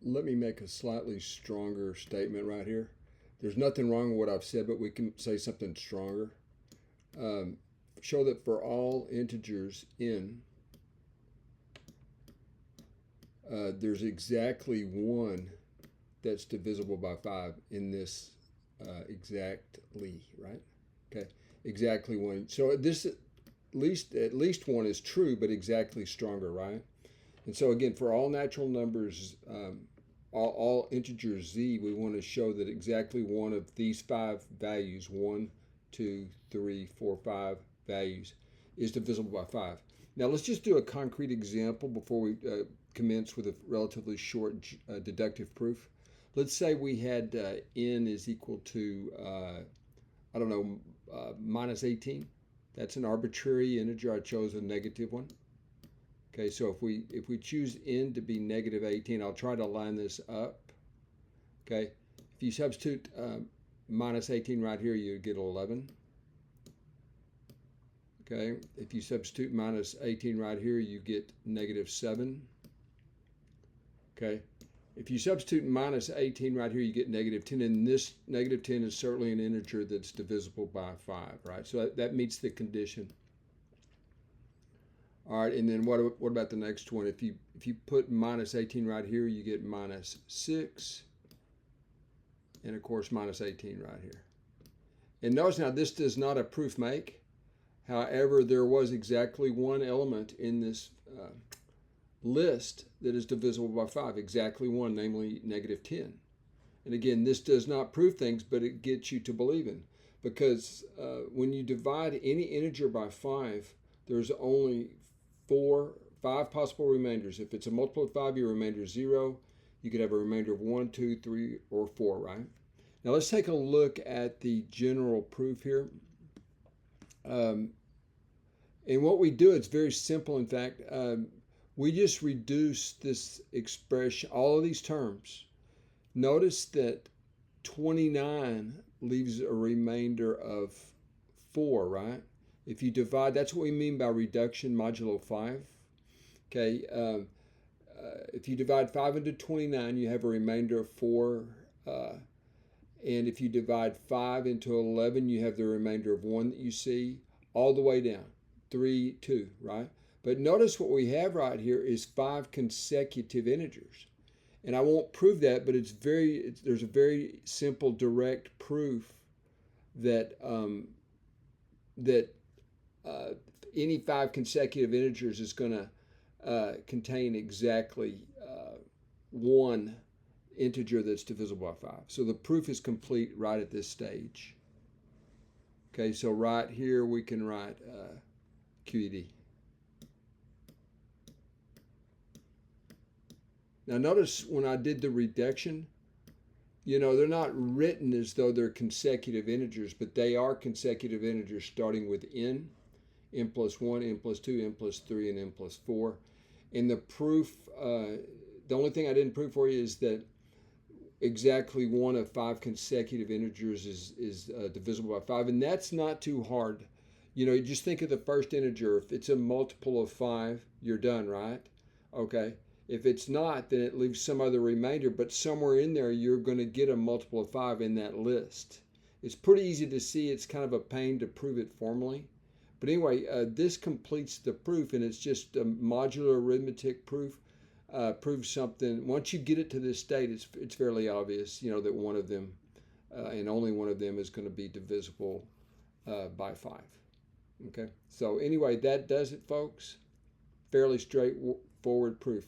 let me make a slightly stronger statement right here. There's nothing wrong with what I've said, but we can say something stronger. Show that for all integers n, there's exactly one that's divisible by 5 in this exactly, right? Okay, exactly one. So this at least one is true, but exactly stronger, right? And so again, for all natural numbers, all integers z, we want to show that exactly one of these 5 values, 1, 2, 3, 4, 5 values, is divisible by 5. Now let's just do a concrete example before we commence with a relatively short deductive proof. Let's say we had n is equal to, I don't know, minus 18. That's an arbitrary integer. I chose a negative one. Okay, so if we choose n to be negative 18, I'll try to line this up. Okay, if you substitute minus 18 right here, you get 11. Okay, if you substitute minus 18 right here, you get negative 7. Okay, if you substitute minus 18 right here, you get negative 10, and this negative 10 is certainly an integer that's divisible by 5, right? So that meets the condition. All right, and then what about the next one? If you put minus 18 right here, you get minus 6, and of course minus 18 right here. And notice now this does not a proof make. However, there was exactly one element in this list that is divisible by 5, exactly one, namely negative 10. And again, this does not prove things, but it gets you to believing, because when you divide any integer by 5, there's only 5 possible remainders. If it's a multiple of 5, your remainder is 0. You could have a remainder of 1, 2, 3, or 4, right? Now let's take a look at the general proof here. And what we do, it's very simple. In fact, we just reduce this expression, all of these terms. Notice that 29 leaves a remainder of 4, right? If you divide, that's what we mean by reduction modulo 5. Okay, if you divide 5 into 29, you have a remainder of 4. And if you divide 5 into 11, you have the remainder of 1 that you see, all the way down, 3, 2, right? But notice what we have right here is 5 consecutive integers. And I won't prove that, but there's a very simple, direct proof that any 5 consecutive integers is going to contain exactly one integer that's divisible by 5. So the proof is complete right at this stage. Okay, so right here we can write QED. Now notice when I did the reduction, you know, they're not written as though they're consecutive integers, but they are consecutive integers starting with n plus 1, n plus 2, n plus 3, and n plus 4. And the proof, the only thing I didn't prove for you is that exactly one of 5 consecutive integers is divisible by 5, and that's not too hard. You know, you just think of the first integer. If it's a multiple of 5, you're done, right? Okay. If it's not, then it leaves some other remainder, but somewhere in there you're going to get a multiple of 5 in that list. It's pretty easy to see. It's kind of a pain to prove it formally. But anyway, this completes the proof, and it's just a modular arithmetic proof. Proves something. Once you get it to this state, it's fairly obvious, you know, that one of them and only one of them is going to be divisible by 5. Okay, so anyway, that does it, folks. Fairly straightforward proof.